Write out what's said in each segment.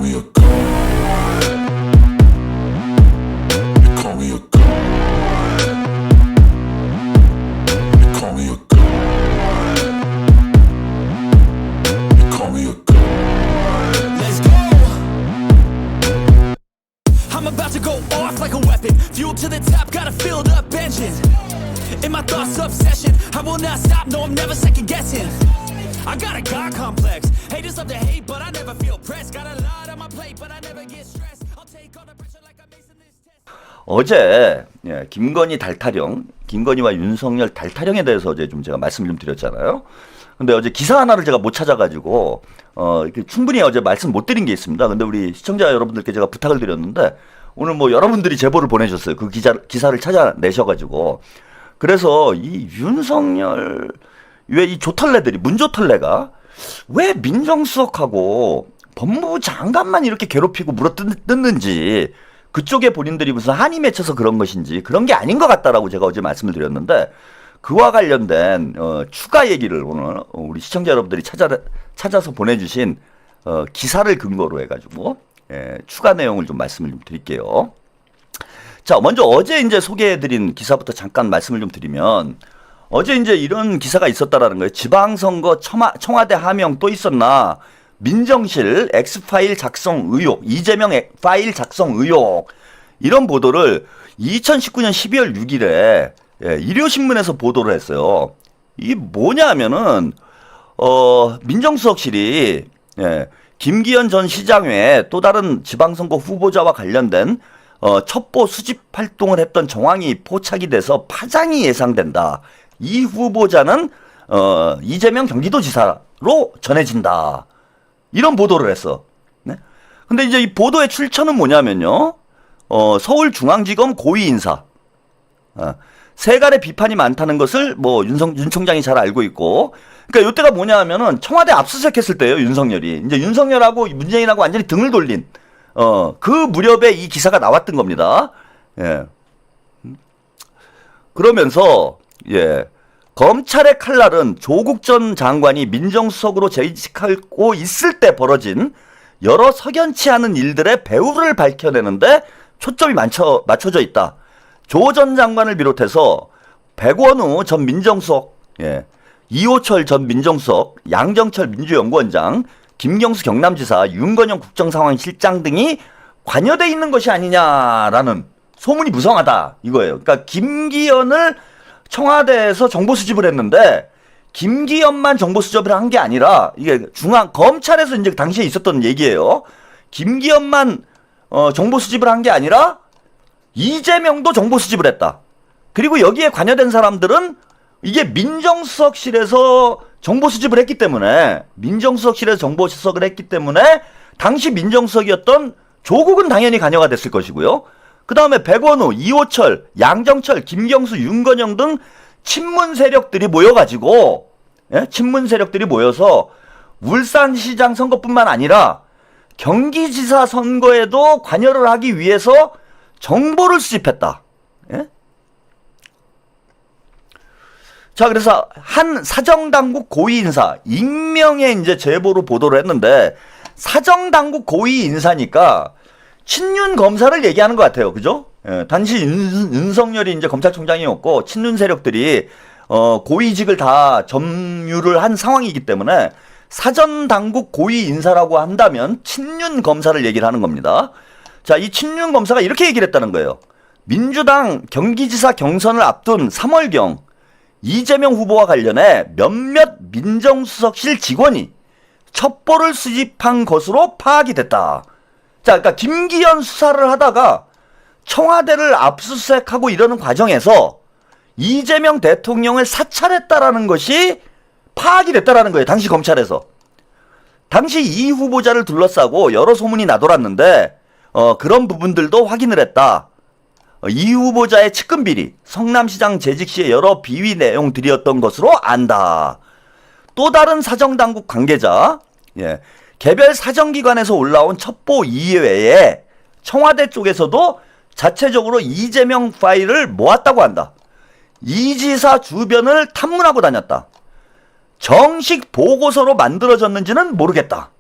me a god. You call me a god. You call me a god. You call me a god. Let's go. I'm about to go off like a weapon. Fuel to the top, got a filled up engine. In my thoughts, obsession. I will not stop, no, I'm never second guessing. I got a God complex. Haters love to hate, but I never feel pressed. Got a lot on my plate, but I never get stressed. I'll take all the pressure like I'm acing this test. 어제 김건희 달타령, 김건희와 윤석열 달타령에 대해서 어제 좀 제가 말씀을 좀 드렸잖아요. 근데 어제 기사 하나를 제가 못 찾아가지고 이렇게 충분히 어제 말씀 못 드린 게 있습니다. 근데 우리 시청자 여러분들께 제가 부탁을 드렸는데 오늘 뭐 여러분들이 제보를 보내주셨어요. 그 기사를 찾아내셔가지고. 그래서 이 윤석열 왜 이 조털래들이 문조털래가 왜 민정수석하고 법무부 장관만 이렇게 괴롭히고 물어뜯는지, 그쪽에 본인들이 무슨 한이 맺혀서 그런 것인지 그런 게 아닌 것 같다라고 제가 어제 말씀을 드렸는데, 그와 관련된 추가 얘기를 오늘 우리 시청자 여러분들이 찾아서 보내주신 기사를 근거로 해가지고 추가 내용을 좀 말씀을 좀 드릴게요. 자, 먼저 어제 이제 소개해드린 기사부터 잠깐 말씀을 좀 드리면, 어제 이제 이런 기사가 있었다라는 거예요. 지방선거 청와대 하명 또 있었나? 민정실 X파일 작성 의혹, 이재명 파일 작성 의혹, 이런 보도를 2019년 12월 6일에 일요신문에서 보도를 했어요. 이게 뭐냐 하면은 민정수석실이 김기현 전 시장 외에 또 다른 지방선거 후보자와 관련된 첩보 수집 활동을 했던 정황이 포착이 돼서 파장이 예상된다. 이 후보자는 이재명 경기도지사로 전해진다. 이런 보도를 했어. 네? 근데 이제 이 보도의 출처는 뭐냐면요. 서울중앙지검 고위 인사. 세간의 비판이 많다는 것을 뭐 윤 총장이 잘 알고 있고. 그러니까 이때가 뭐냐 하면은 청와대 압수수색 했을 때예요, 윤석열이. 이제 윤석열하고 문재인하고 완전히 등을 돌린 그 무렵에 이 기사가 나왔던 겁니다. 예. 그러면서 검찰의 칼날은 조국 전 장관이 민정수석으로 재직하고 있을 때 벌어진 여러 석연치 않은 일들의 배후를 밝혀내는데 초점이 맞춰져 있다. 조 전 장관을 비롯해서 백원우 전 민정수석, 이호철 전 민정수석, 양정철 민주연구원장, 김경수 경남지사, 윤건영 국정상황실장 등이 관여돼 있는 것이 아니냐라는 소문이 무성하다 이거예요. 그러니까 김기현을 청와대에서 정보 수집을 했는데 김기현만 정보 수집을 한 게 아니라 이게 검찰에서 이제 당시에 있었던 얘기예요. 김기현만 정보 수집을 한 게 아니라 이재명도 정보 수집을 했다. 그리고 여기에 관여된 사람들은 이게 민정수석실에서 정보 수집을 했기 때문에, 민정수석실에서 정보 수석을 했기 때문에 당시 민정수석이었던 조국은 당연히 관여가 됐을 것이고요. 그 다음에 백원우, 이호철, 양정철, 김경수, 윤건영 등 친문 세력들이 모여가지고, 친문 세력들이 모여서 울산시장 선거뿐만 아니라 경기지사 선거에도 관여를 하기 위해서 정보를 수집했다. 자, 그래서 한 사정당국 고위 인사, 익명의 이제 제보로 보도를 했는데, 사정당국 고위 인사니까 친윤 검사를 얘기하는 것 같아요. 그죠? 당시 윤석열이 이제 검찰총장이었고, 친윤 세력들이, 고위직을 다 점유를 한 상황이기 때문에, 사전당국 고위 인사라고 한다면, 친윤 검사를 얘기를 하는 겁니다. 자, 이 친윤 검사가 이렇게 얘기를 했다는 거예요. 민주당 경기지사 경선을 앞둔 3월경, 이재명 후보와 관련해 몇몇 민정수석실 직원이 첩보를 수집한 것으로 파악이 됐다. 자, 그러니까 김기현 수사를 하다가 청와대를 압수수색하고 이러는 과정에서 이재명 대통령을 사찰했다라는 것이 파악이 됐다라는 거예요. 당시 검찰에서. 당시 이 후보자를 둘러싸고 여러 소문이 나돌았는데 그런 부분들도 확인을 했다. 이 후보자의 측근 비리, 성남시장 재직 시의 여러 비위 내용들이었던 것으로 안다. 또 다른 사정당국 관계자, 개별 사정기관에서 올라온 첩보 이외에 청와대 쪽에서도 자체적으로 이재명 파일을 모았다고 한다. 이 지사 주변을 탐문하고 다녔다. 정식 보고서로 만들어졌는지는 모르겠다.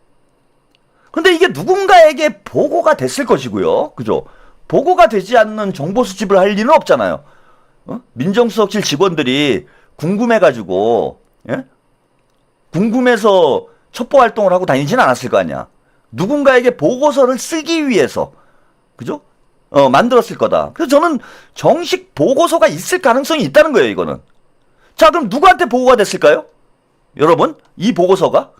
근데 이게 누군가에게 보고가 됐을 것이고요. 그죠? 보고가 되지 않는 정보 수집을 할 리는 없잖아요. 민정수석실 직원들이 궁금해가지고, 예? 궁금해서 첩보 활동을 하고 다니진 않았을 거 아니야. 누군가에게 보고서를 쓰기 위해서, 그죠? 만들었을 거다. 그래서 저는 정식 보고서가 있을 가능성이 있다는 거예요, 이거는. 자, 그럼 누구한테 보고가 됐을까요? 여러분, 이 보고서가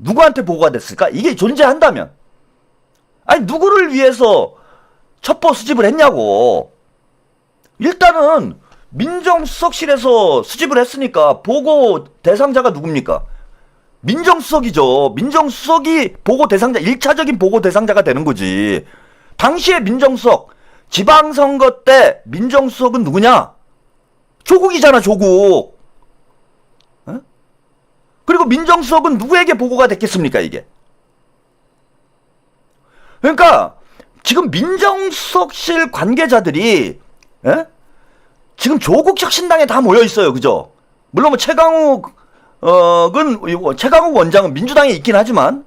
누구한테 보고가 됐을까? 이게 존재한다면. 아니, 누구를 위해서 첩보 수집을 했냐고. 일단은 민정수석실에서 수집을 했으니까 보고 대상자가 누굽니까? 민정수석이죠. 민정수석이 보고 대상자, 1차적인 보고 대상자가 되는 거지. 당시에 민정수석, 지방선거 때 민정수석은 누구냐? 조국이잖아, 조국. 그리고 민정수석은 누구에게 보고가 됐겠습니까, 이게? 그러니까 지금 민정수석실 관계자들이 지금 조국 혁신당에 다 모여 있어요, 그죠? 물론 뭐 최강욱 원장은 민주당에 있긴 하지만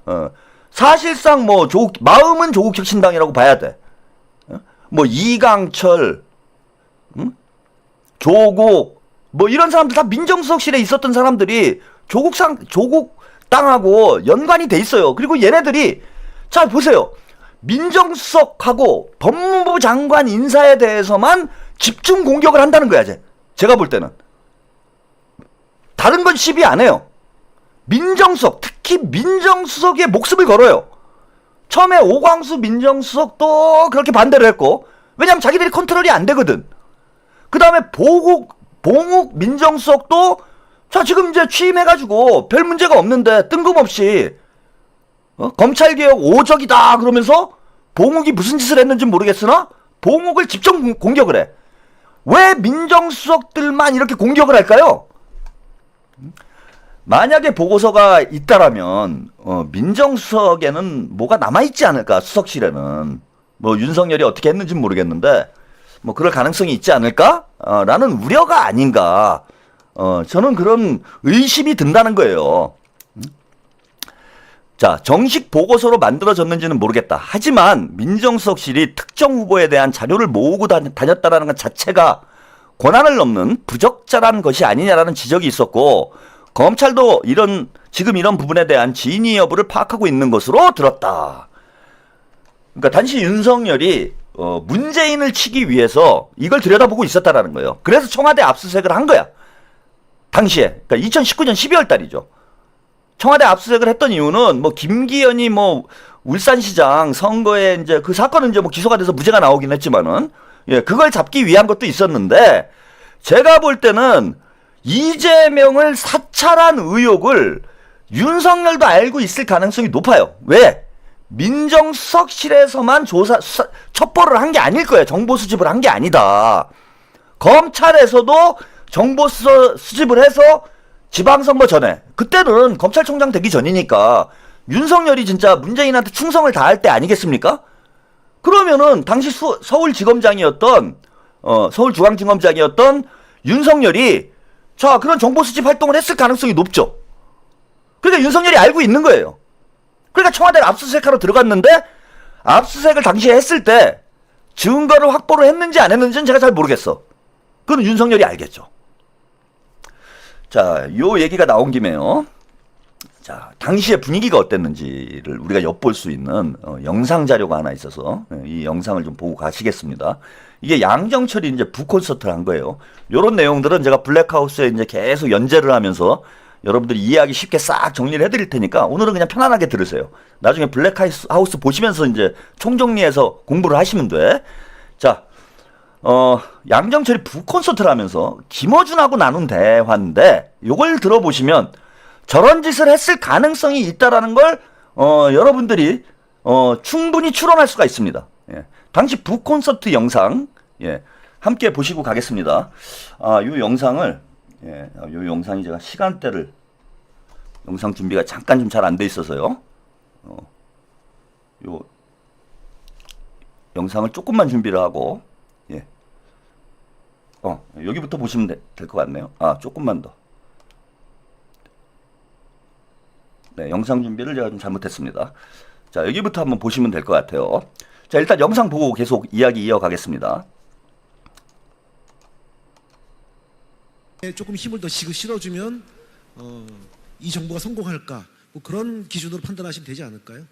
사실상 뭐 마음은 조국 혁신당이라고 봐야 돼. 뭐 이강철, 조국 뭐 이런 사람들 다 민정수석실에 있었던 사람들이 조국 땅하고 연관이 돼 있어요. 그리고 얘네들이 자 보세요. 민정수석하고 법무부 장관 인사에 대해서만 집중 공격을 한다는 거야, 제가 볼 때는. 다른 건 시비 안 해요. 민정수석, 특히 민정수석의 목숨을 걸어요. 처음에 오광수 민정수석도 그렇게 반대를 했고, 왜냐면 자기들이 컨트롤이 안 되거든. 그 다음에 봉욱 민정수석도 자 지금 이제 취임해가지고 별 문제가 없는데 뜬금없이 검찰개혁 오적이다 그러면서 봉욱이 무슨 짓을 했는지 모르겠으나 봉욱을 집중 공격을 해. 왜 민정수석들만 이렇게 공격을 할까요? 만약에 보고서가 있다라면 민정수석에는 뭐가 남아있지 않을까, 수석실에는. 뭐 윤석열이 어떻게 했는지는 모르겠는데 뭐 그럴 가능성이 있지 않을까? 라는 우려가 아닌가. 저는 그런 의심이 든다는 거예요. 자, 정식 보고서로 만들어졌는지는 모르겠다. 하지만 민정수석실이 특정 후보에 대한 자료를 모으고 다녔다는 것 자체가 권한을 넘는 부적절한 것이 아니냐라는 지적이 있었고, 검찰도 지금 이런 부분에 대한 진위 여부를 파악하고 있는 것으로 들었다. 그러니까 단지 윤석열이 문재인을 치기 위해서 이걸 들여다보고 있었다라는 거예요. 그래서 청와대 압수수색을 한 거야. 당시에. 그러니까 2019년 12월 달이죠. 청와대 압수수색을 했던 이유는 뭐 김기현이 뭐 울산시장 선거에 이제 그 사건은 이제 뭐 기소가 돼서 무죄가 나오긴 했지만은 그걸 잡기 위한 것도 있었는데, 제가 볼 때는 이재명을 사찰한 의혹을 윤석열도 알고 있을 가능성이 높아요. 왜? 민정수석실에서만 첩보를 한 게 아닐 거예요. 정보 수집을 한 게 아니다. 검찰에서도 정보 수집을 해서 지방선거 전에, 그때는 검찰총장 되기 전이니까 윤석열이 진짜 문재인한테 충성을 다할 때 아니겠습니까? 그러면은 당시 서울지검장이었던 서울중앙지검장이었던 윤석열이 자 그런 정보 수집 활동을 했을 가능성이 높죠. 그러니까 윤석열이 알고 있는 거예요. 그러니까 청와대를 압수수색하러 들어갔는데 압수수색을 당시에 했을 때 증거를 확보를 했는지 안 했는지는 제가 잘 모르겠어. 그건 윤석열이 알겠죠. 자, 요 얘기가 나온 김에요. 자, 당시의 분위기가 어땠는지를 우리가 엿볼 수 있는 영상 자료가 하나 있어서 이 영상을 좀 보고 가시겠습니다. 이게 양정철이 이제 북콘서트를 한 거예요. 요런 내용들은 제가 블랙하우스에 이제 계속 연재를 하면서 여러분들이 이해하기 쉽게 싹 정리를 해드릴 테니까 오늘은 그냥 편안하게 들으세요. 나중에 블랙하우스 보시면서 이제 총정리해서 공부를 하시면 돼. 자, 양정철이 북콘서트를 하면서 김어준하고 나눈 대화인데 요걸 들어보시면 저런 짓을 했을 가능성이 있다라는 걸 여러분들이 충분히 추론할 수가 있습니다. 예. 당시 북콘서트 영상 함께 보시고 가겠습니다. 요 영상을 요 영상이 제가 시간대를 영상 준비가 잠깐 좀 잘 안 돼 있어서요. 요 영상을 조금만 준비를 하고 여기부터 보시면 될 것 같네요. 조금만 더. 네, 영상 준비를 제가 좀 잘못했습니다. 자, 여기부터 한번 보시면 될 것 같아요. 자, 일단 영상 보고 계속 이야기 이어가겠습니다. 조금 힘을 더 실어주면 이 정부가 성공할까 뭐 그런 기준으로 판단하시면 되지 않을까요?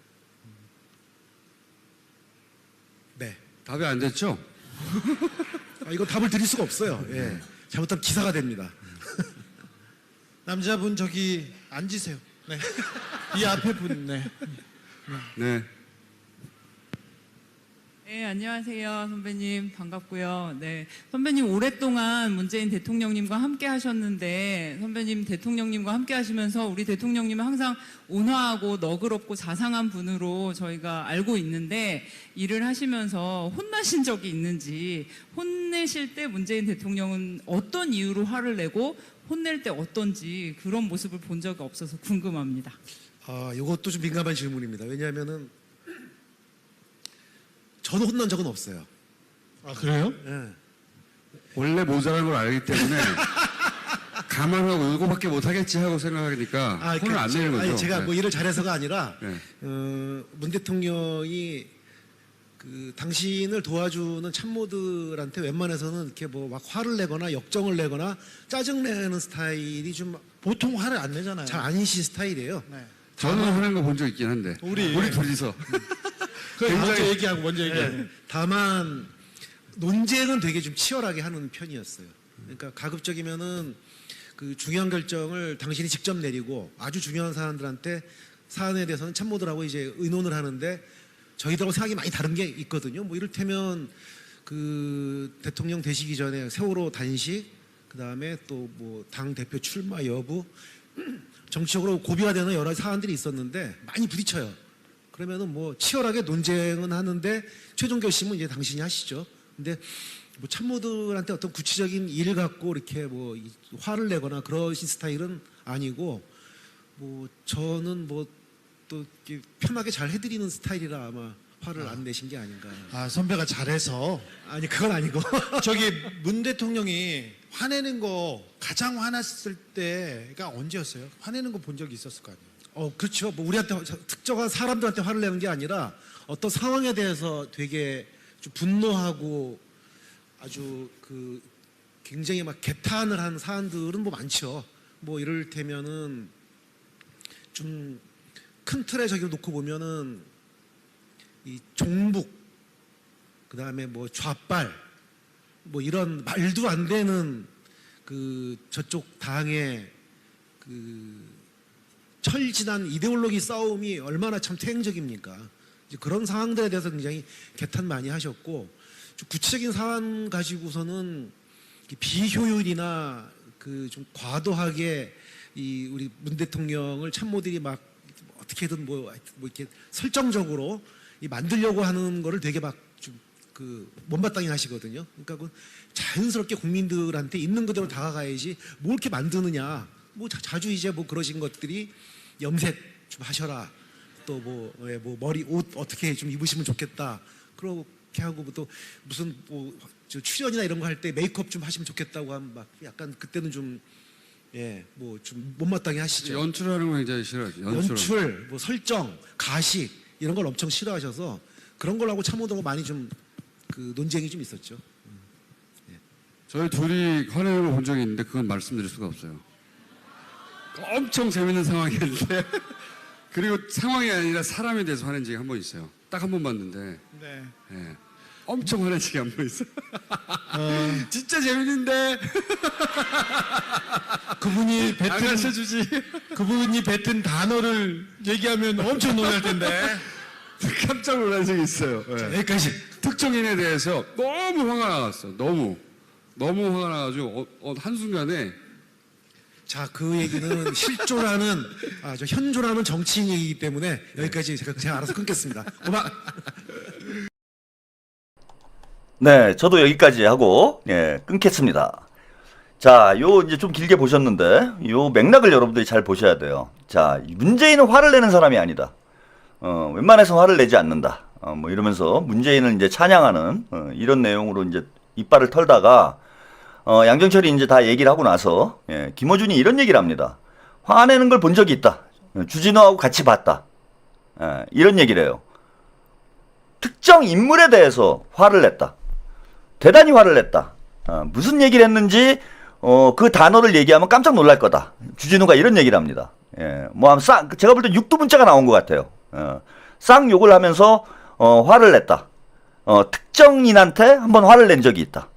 네. 답이 안 됐죠? 이거 답을 드릴 수가 없어요. 예. 잘못하면 기사가 됩니다. 남자분 저기 앉으세요. 네. 이 앞에 분. 네. 네. 네, 안녕하세요. 선배님 반갑고요. 네, 선배님 오랫동안 문재인 대통령님과 함께 하셨는데 선배님 대통령님과 함께 하시면서 우리 대통령님은 항상 온화하고 너그럽고 자상한 분으로 저희가 알고 있는데 일을 하시면서 혼나신 적이 있는지, 혼내실 때 문재인 대통령은 어떤 이유로 화를 내고 혼낼 때 어떤지 그런 모습을 본 적이 없어서 궁금합니다. 이것도 좀 민감한 질문입니다. 왜냐하면은 저도 혼난 적은 없어요. 아 그래요? 예. 원래 모자란 걸 알기 때문에 감안하고 이거밖에 못하겠지 하고 생각하니까 혼을 안 내는 거죠. 제가 네. 뭐 일을 잘해서가 아니라 네. 문 대통령이 당신을 도와주는 참모들한테 웬만해서는 이렇게 뭐 막 화를 내거나 역정을 내거나 짜증 내는 스타일이 좀 보통 화를 안 내잖아요. 잘 아니신 스타일이에요. 네. 저는 하는 거 본 적 있긴 한데 우리 둘이서 먼저 얘기하고 먼저 얘기해. 네. 다만 논쟁은 되게 좀 치열하게 하는 편이었어요. 그러니까 가급적이면은 그 중요한 결정을 당신이 직접 내리고 아주 중요한 사안들한테 사안에 대해서는 참모들하고 이제 의논을 하는데 저희들하고 생각이 많이 다른 게 있거든요. 뭐 이를테면 그 대통령 되시기 전에 세월호 단식, 그 다음에 또 뭐 당 대표 출마 여부, 정치적으로 고비가 되는 여러 사안들이 있었는데 많이 부딪혀요. 그러면은 뭐 치열하게 논쟁은 하는데 최종 결심은 이제 당신이 하시죠. 근데 뭐 참모들한테 어떤 구체적인 일 갖고 이렇게 뭐 화를 내거나 그러신 스타일은 아니고, 뭐 저는 뭐 또 편하게 잘 해드리는 스타일이라 아마 화를 안 내신 게 아닌가. 아 선배가 잘해서. 아니 그건 아니고. 저기 문 대통령이 화내는 거 가장 화났을 때가 언제였어요? 화내는 거 본 적이 있었을 거 아니에요? 그렇죠. 뭐 우리한테 특정한 사람들한테 화를 내는 게 아니라 어떤 상황에 대해서 되게 좀 분노하고 아주 그 굉장히 막 개탄을 한 사안들은 뭐 많죠. 뭐 이를테면은 좀 큰 틀에 저기를 놓고 보면은 이 종북, 그 다음에 뭐 좌빨, 뭐 이런 말도 안 되는 그 저쪽 당의 그 철진한 이데올로기 싸움이 얼마나 참 퇴행적입니까? 이제 그런 상황들에 대해서 굉장히 개탄 많이 하셨고, 좀 구체적인 사안 가지고서는 비효율이나 그 좀 과도하게 이 우리 문 대통령을 참모들이 막 어떻게든 뭐 이렇게 설정적으로 이 만들려고 하는 거를 되게 막 좀 그 못마땅히 하시거든요. 그러니까 그 자연스럽게 국민들한테 있는 그대로 다가가야지 뭐 이렇게 만드느냐. 뭐 자주 이제 뭐 그러신 것들이 염색 좀 하셔라. 또 뭐 머리 옷 어떻게 좀 입으시면 좋겠다. 그렇게 하고 또 무슨 뭐 출연이나 이런 거 할 때 메이크업 좀 하시면 좋겠다고 하면 막 약간 그때는 좀 뭐 좀 못마땅히 하시죠. 연출하는 거 굉장히 싫어하죠. 연출, 뭐 설정, 가식 이런 걸 엄청 싫어하셔서 그런 걸 하고 참모들하고 많이 좀 그 논쟁이 좀 있었죠. 저희 둘이 화내는 거 본 적이 있는데 그건 말씀드릴 수가 없어요. 엄청 재밌는 상황이었는데 그리고 상황이 아니라 사람에 대해서 화낸 적이 한 번 있어요. 딱 한 번 봤는데 네. 예. 엄청 화낸 적이 한 번 있어요. 진짜 재밌는데 그분이 안 가르쳐주지. 그분이 뱉은 단어를 얘기하면 엄청 놀랄 텐데. 깜짝 놀란 적이 있어요. 예. 여기까지. 특정인에 대해서 너무 화가 나갔어. 너무 화가 나가지고 한순간에 자, 그 얘기는 실조라는 저 현조라는 정치인 얘기이기 때문에 여기까지 제가 알아서 끊겠습니다. 고마. 네, 저도 여기까지 하고 끊겠습니다. 자, 요 이제 좀 길게 보셨는데 요 맥락을 여러분들이 잘 보셔야 돼요. 자, 문재인은 화를 내는 사람이 아니다. 웬만해서 화를 내지 않는다. 뭐 이러면서 문재인을 이제 찬양하는 이런 내용으로 이제 이빨을 털다가 양정철이 이제 다 얘기를 하고 나서 김어준이 이런 얘기를 합니다. 화내는 걸 본 적이 있다. 주진우하고 같이 봤다. 이런 얘기를 해요. 특정 인물에 대해서 화를 냈다. 대단히 화를 냈다. 무슨 얘기를 했는지 그 단어를 얘기하면 깜짝 놀랄 거다. 주진우가 이런 얘기를 합니다. 뭐 제가 볼 때 육두문자가 나온 것 같아요. 쌍욕을 하면서 화를 냈다. 특정인한테 한번 화를 낸 적이 있다.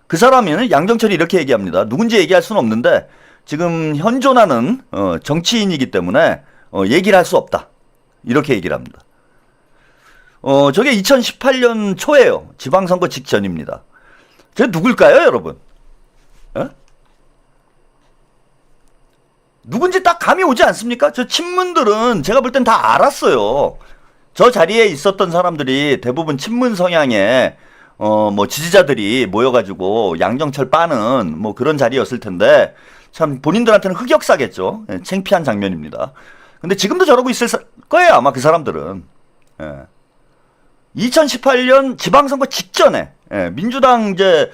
그 사람은 양정철이 이렇게 얘기합니다. 누군지 얘기할 수는 없는데 지금 현존하는 정치인이기 때문에 얘기를 할 수 없다. 이렇게 얘기를 합니다. 저게 2018년 초예요. 지방선거 직전입니다. 저 누굴까요, 여러분? 누군지 딱 감이 오지 않습니까? 저 친문들은 제가 볼 땐 다 알았어요. 저 자리에 있었던 사람들이 대부분 친문 성향의 뭐 지지자들이 모여가지고 양정철 빠는 뭐 그런 자리였을 텐데 참 본인들한테는 흑역사겠죠. 창피한 장면입니다. 근데 지금도 저러고 있을 거예요, 아마 그 사람들은. 2018년 지방선거 직전에 민주당 이제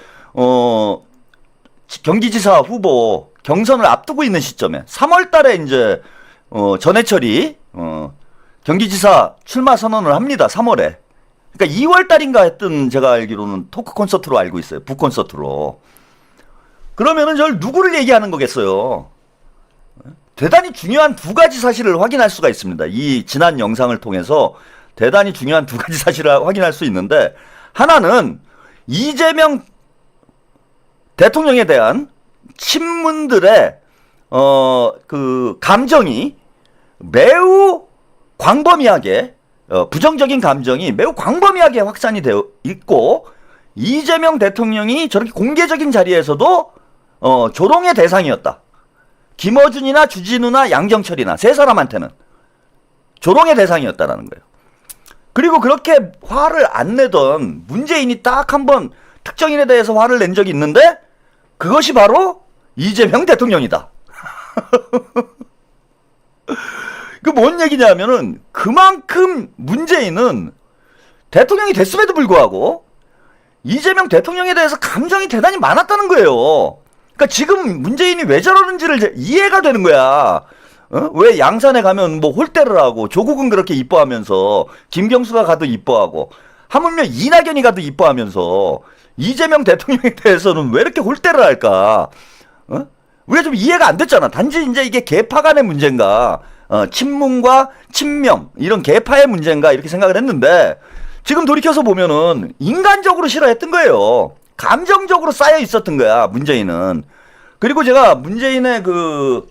경기지사 후보 경선을 앞두고 있는 시점에 3월달에 이제 전해철이 경기지사 출마 선언을 합니다. 3월에. 그러니까 2월달인가 했던 제가 알기로는 토크 콘서트로 알고 있어요. 북콘서트로. 그러면은 저를 누구를 얘기하는 거겠어요? 대단히 중요한 두 가지 사실을 확인할 수가 있습니다. 이 지난 영상을 통해서 대단히 중요한 두 가지 사실을 확인할 수 있는데 하나는 이재명 대통령에 대한 친문들의 그 감정이 매우 광범위하게 부정적인 감정이 매우 광범위하게 확산이 되어 있고 이재명 대통령이 저렇게 공개적인 자리에서도 조롱의 대상이었다. 김어준이나 주진우나 양정철이나 세 사람한테는 조롱의 대상이었다라는 거예요. 그리고 그렇게 화를 안 내던 문재인이 딱 한 번 특정인에 대해서 화를 낸 적이 있는데 그것이 바로 이재명 대통령이다. 그 뭔 얘기냐면은 그만큼 문재인은 대통령이 됐음에도 불구하고 이재명 대통령에 대해서 감정이 대단히 많았다는 거예요. 그러니까 지금 문재인이 왜 저러는지를 이해가 되는 거야. 왜 양산에 가면 뭐 홀대를 하고 조국은 그렇게 이뻐하면서 김경수가 가도 이뻐하고 하물며 이낙연이 가도 이뻐하면서 이재명 대통령에 대해서는 왜 이렇게 홀대를 할까? 우리가 좀 이해가 안 됐잖아. 단지 이제 이게 계파 간의 문제인가, 친문과 친명 이런 계파의 문제인가 이렇게 생각을 했는데 지금 돌이켜서 보면은 인간적으로 싫어했던 거예요. 감정적으로 쌓여 있었던 거야, 문재인은. 그리고 제가 문재인의 그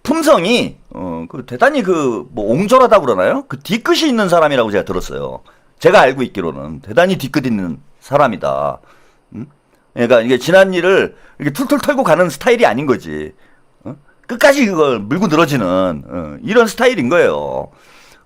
품성이 그 대단히 그 뭐 옹졸하다고 그러나요? 그 뒤끝이 있는 사람이라고 제가 들었어요. 제가 알고 있기로는 대단히 뒤끝 있는 사람이다. 그러니까 이게 지난 일을 이렇게 툴툴 털고 가는 스타일이 아닌 거지. 끝까지 그걸 물고 늘어지는 이런 스타일인 거예요.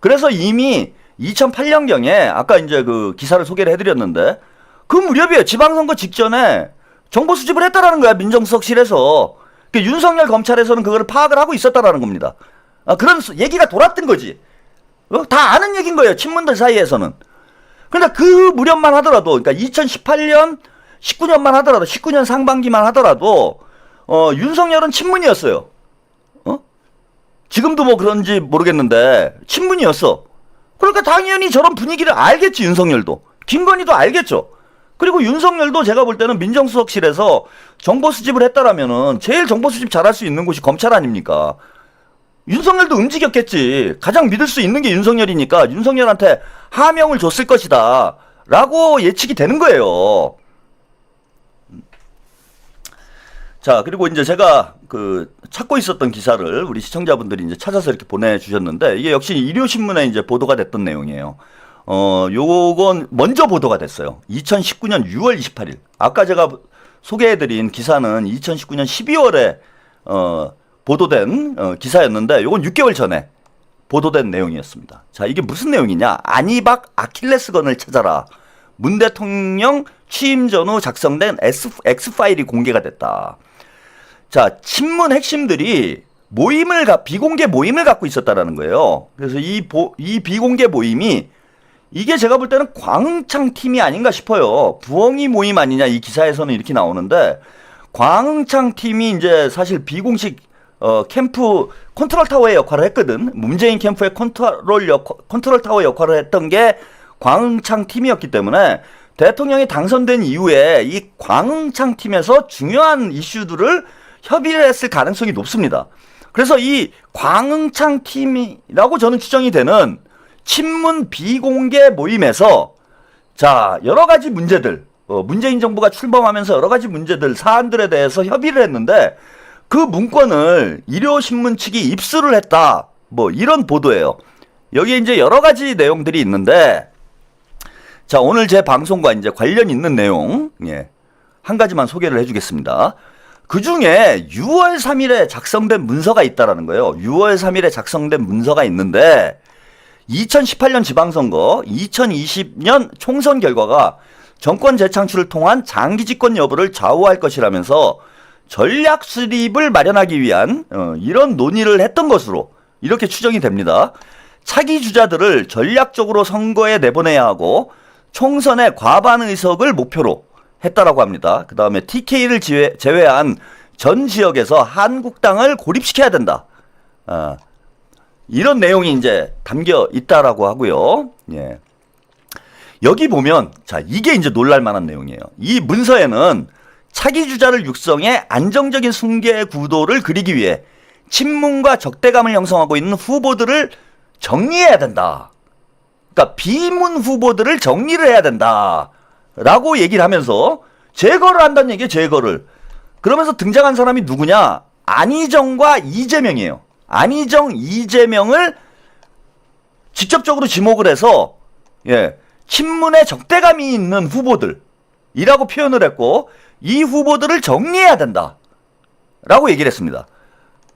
그래서 이미 2008년경에 아까 이제 그 기사를 소개를 해드렸는데 그 무렵이에요. 지방선거 직전에 정보 수집을 했다라는 거야. 민정수석실에서. 그러니까 윤석열 검찰에서는 그걸 파악을 하고 있었다라는 겁니다. 그런 얘기가 돌았던 거지. 다 아는 얘기인 거예요. 친문들 사이에서는. 그러니까 그 무렵만 하더라도, 그러니까 2018년, 19년만 하더라도, 19년 상반기만 하더라도, 윤석열은 친문이었어요. 지금도 뭐 그런지 모르겠는데, 친문이었어. 그러니까 당연히 저런 분위기를 알겠지, 윤석열도. 김건희도 알겠죠. 그리고 윤석열도 제가 볼 때는 민정수석실에서 정보 수집을 했다라면은 제일 정보 수집 잘할 수 있는 곳이 검찰 아닙니까? 윤석열도 움직였겠지. 가장 믿을 수 있는 게 윤석열이니까 윤석열한테 하명을 줬을 것이다. 라고 예측이 되는 거예요. 자, 그리고 이제 제가 그 찾고 있었던 기사를 우리 시청자분들이 이제 찾아서 이렇게 보내주셨는데 이게 역시 일요신문에 이제 보도가 됐던 내용이에요. 요건 먼저 보도가 됐어요. 2019년 6월 28일. 아까 제가 소개해드린 기사는 2019년 12월에 보도된 기사였는데 요건 6개월 전에 보도된 내용이었습니다. 자, 이게 무슨 내용이냐? 안희박 아킬레스건을 찾아라. 문 대통령 취임 전후 작성된 X파일이 공개가 됐다. 자, 친문 핵심들이 비공개 모임을 갖고 있었다라는 거예요. 그래서 이 비공개 모임이 이게 제가 볼 때는 광흥창 팀이 아닌가 싶어요. 부엉이 모임 아니냐 이 기사에서는 이렇게 나오는데 광흥창 팀이 이제 사실 비공식 캠프 컨트롤 타워의 역할을 했거든. 문재인 캠프의 컨트롤 타워 역할을 했던 게 광흥창 팀이었기 때문에 대통령이 당선된 이후에 이 광흥창 팀에서 중요한 이슈들을 협의를 했을 가능성이 높습니다. 그래서 이 광흥창 팀이라고 저는 추정이 되는 친문 비공개 모임에서 자, 여러 가지 문제들, 문재인 정부가 출범하면서 여러 가지 문제들, 사안들에 대해서 협의를 했는데 그 문건을 일요신문 측이 입수를 했다. 뭐 이런 보도예요. 여기에 이제 여러 가지 내용들이 있는데 자, 오늘 제 방송과 이제 관련 있는 내용, 한 가지만 소개를 해주겠습니다. 그 중에 6월 3일에 작성된 문서가 있다라는 거예요. 6월 3일에 작성된 문서가 있는데 2018년 지방선거, 2020년 총선 결과가 정권 재창출을 통한 장기 집권 여부를 좌우할 것이라면서 전략 수립을 마련하기 위한 이런 논의를 했던 것으로 이렇게 추정이 됩니다. 차기 주자들을 전략적으로 선거에 내보내야 하고 총선의 과반 의석을 목표로 했다라고 합니다. 그 다음에 TK를 제외한 전 지역에서 한국당을 고립시켜야 된다. 이런 내용이 이제 담겨 있다라고 하고요. 예. 여기 보면 자, 이게 이제 놀랄만한 내용이에요. 이 문서에는 차기 주자를 육성해 안정적인 승계 구도를 그리기 위해 친문과 적대감을 형성하고 있는 후보들을 정리해야 된다. 그러니까 비문 후보들을 정리를 해야 된다. 라고 얘기를 하면서 제거를 한다는 얘기예요. 제거를. 그러면서 등장한 사람이 누구냐? 안희정과 이재명이에요. 안희정, 이재명을 직접적으로 지목을 해서 친문의 적대감이 있는 후보들이라고 표현을 했고 이 후보들을 정리해야 된다. 라고 얘기를 했습니다.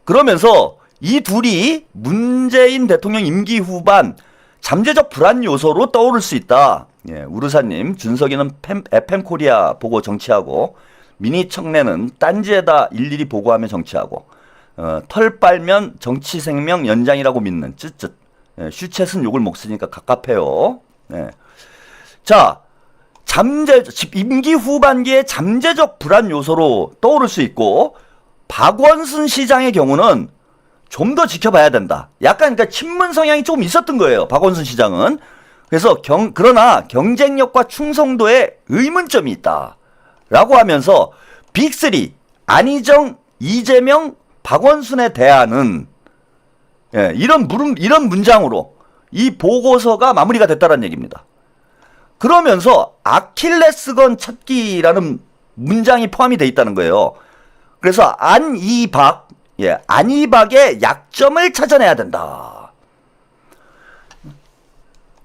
그러면서 이 둘이 문재인 대통령 임기 후반 잠재적 불안 요소로 떠오를 수 있다. 우르사님, 준석이는 FM 코리아 보고 정치하고 미니 청래는 딴지에다 일일이 보고하며 정치하고 털 빨면 정치 생명 연장이라고 믿는 쯧쯧. 슈챗은 욕을 못 쓰니까 갑갑해요. 자, 임기 후반기에 잠재적 불안 요소로 떠오를 수 있고 박원순 시장의 경우는 좀 더 지켜봐야 된다. 약간 그러니까 친문 성향이 조금 있었던 거예요. 박원순 시장은. 그래서 그러나 경쟁력과 충성도에 의문점이 있다. 라고 하면서 빅3 안희정, 이재명, 박원순에 대한은 이런 문장으로 이 보고서가 마무리가 됐다는 얘기입니다. 그러면서 아킬레스건 찾기라는 문장이 포함이 돼 있다는 거예요. 그래서 안희박의 약점을 찾아내야 된다.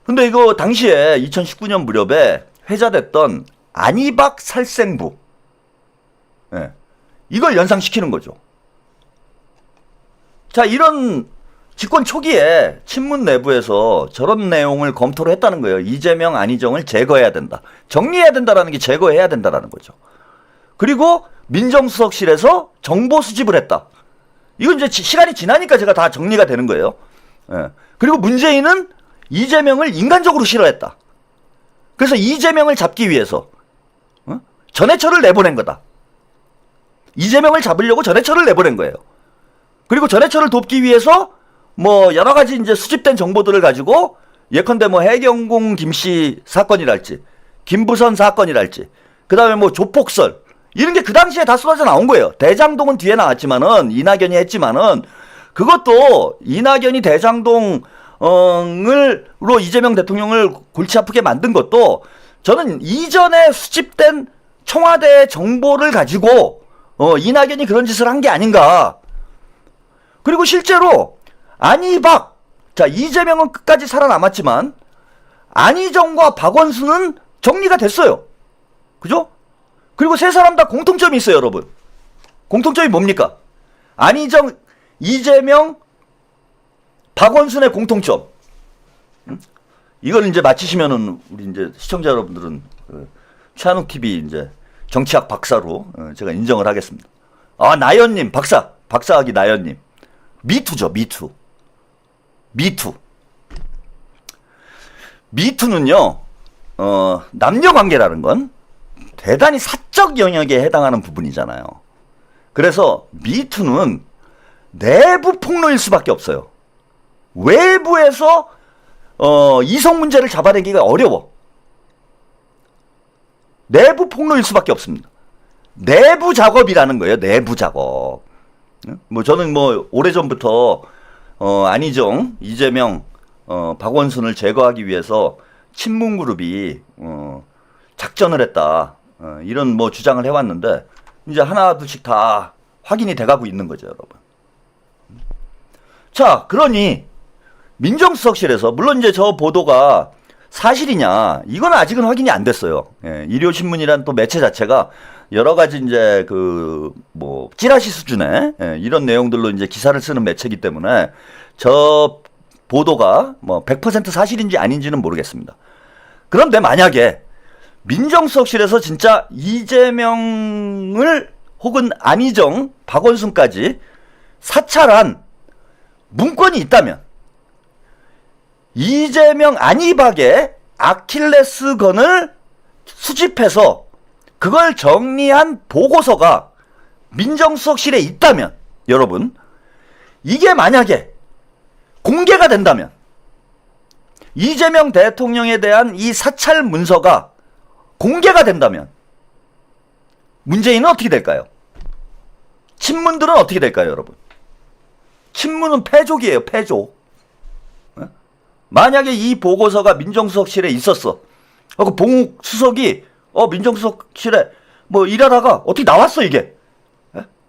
근데 이거 당시에 2019년 무렵에 회자됐던 안희박 살생부, 이걸 연상시키는 거죠. 자, 이런 집권 초기에 친문 내부에서 저런 내용을 검토를 했다는 거예요. 이재명, 안희정을 제거해야 된다. 정리해야 된다라는 게 제거해야 된다라는 거죠. 그리고 민정수석실에서 정보 수집을 했다. 이건 이제 시간이 지나니까 제가 다 정리가 되는 거예요. 그리고 문재인은 이재명을 인간적으로 싫어했다. 그래서 이재명을 잡기 위해서 전해철을 내보낸 거다. 이재명을 잡으려고 전해철을 내보낸 거예요. 그리고 전해철을 돕기 위해서 뭐 여러 가지 이제 수집된 정보들을 가지고 예컨대 뭐 해경공 김씨 사건이랄지 김부선 사건이랄지 그다음에 뭐 조폭설 이런 게 그 당시에 다 쏟아져 나온 거예요. 대장동은 뒤에 나왔지만은 이낙연이 했지만은 그것도 이낙연이 대장동으로 이재명 대통령을 골치 아프게 만든 것도 저는 이전에 수집된 청와대 정보를 가지고 이낙연이 그런 짓을 한 게 아닌가. 그리고 실제로 안희박, 자, 이재명은 끝까지 살아남았지만 안희정과 박원순은 정리가 됐어요. 그죠? 그리고 세 사람 다 공통점이 있어요, 여러분. 공통점이 뭡니까? 안희정, 이재명, 박원순의 공통점. 이걸 이제 마치시면은 우리 이제 시청자 여러분들은 최한욱 TV 이제 정치학 박사로 제가 인정을 하겠습니다. 아, 나연님, 박사학위 나연님. 미투죠, 미투. 미투는요, 남녀 관계라는 건 대단히 사적 영역에 해당하는 부분이잖아요. 그래서 미투는 내부 폭로일 수밖에 없어요. 외부에서 이성 문제를 잡아내기가 어려워. 내부 폭로일 수밖에 없습니다. 내부 작업이라는 거예요. 내부 작업. 뭐 저는 뭐 오래전부터 안희정, 이재명, 박원순을 제거하기 위해서 친문그룹이 작전을 했다. 이런 뭐 주장을 해왔는데 이제 하나 둘씩 다 확인이 돼가고 있는 거죠, 여러분. 자, 그러니 민정수석실에서 물론 이제 저 보도가 사실이냐 이건 아직은 확인이 안 됐어요. 예, 일요신문이란 또 매체 자체가 여러 가지 이제 그 뭐 찌라시 수준의 이런 내용들로 이제 기사를 쓰는 매체이기 때문에 저 보도가 뭐 100% 사실인지 아닌지는 모르겠습니다. 그런데 만약에 민정수석실에서 진짜 이재명을 혹은 안희정, 박원순까지 사찰한 문건이 있다면 이재명 안희박의 아킬레스건을 수집해서 그걸 정리한 보고서가 민정수석실에 있다면 여러분 이게 만약에 공개가 된다면 이재명 대통령에 대한 이 사찰 문서가 공개가 된다면 문재인은 어떻게 될까요? 친문들은 어떻게 될까요, 여러분? 친문은 패족이에요, 패족. 만약에 이 보고서가 민정수석실에 있었어. 그 봉욱 수석이 민정수석실에 뭐 일하다가 어떻게 나왔어 이게?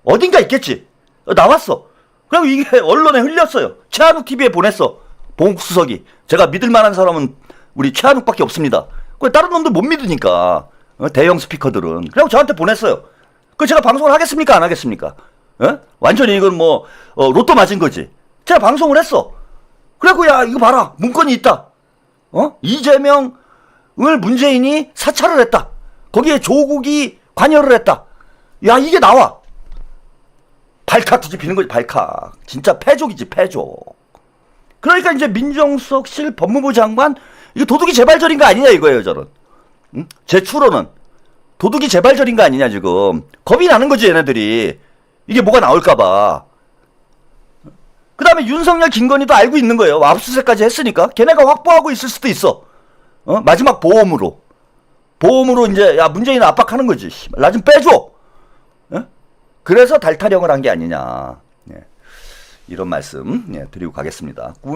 어딘가 있겠지. 나왔어. 그리고 이게 언론에 흘렸어요. 최한욱 TV에 보냈어. 봉욱 수석이. 제가 믿을 만한 사람은 우리 최한욱밖에 없습니다. 다른 놈들 못 믿으니까 대형 스피커들은. 그리고 저한테 보냈어요. 그 제가 방송을 하겠습니까? 안 하겠습니까? 완전히 이건 뭐 로또 맞은 거지. 제가 방송을 했어. 그래갖고 야 이거 봐라 문건이 있다. 이재명을 문재인이 사찰을 했다. 거기에 조국이 관여를 했다. 야 이게 나와. 발칵 뒤집히는 거지 발칵. 진짜 패족이지 패족. 그러니까 이제 민정수석실 법무부 장관 이거 도둑이 재발절인 거 아니냐 이거예요 저는. 응? 제 추론은 도둑이 재발절인 거 아니냐 지금. 겁이 나는 거지 얘네들이. 이게 뭐가 나올까봐. 그 다음에 윤석열 김건희도 알고 있는 거예요. 압수수색까지 했으니까 걔네가 확보하고 있을 수도 있어. 마지막 보험으로 이제 야 문재인 압박하는 거지. 나 좀 빼줘. 그래서 달타령을 한 게 아니냐. 이런 말씀 드리고 가겠습니다.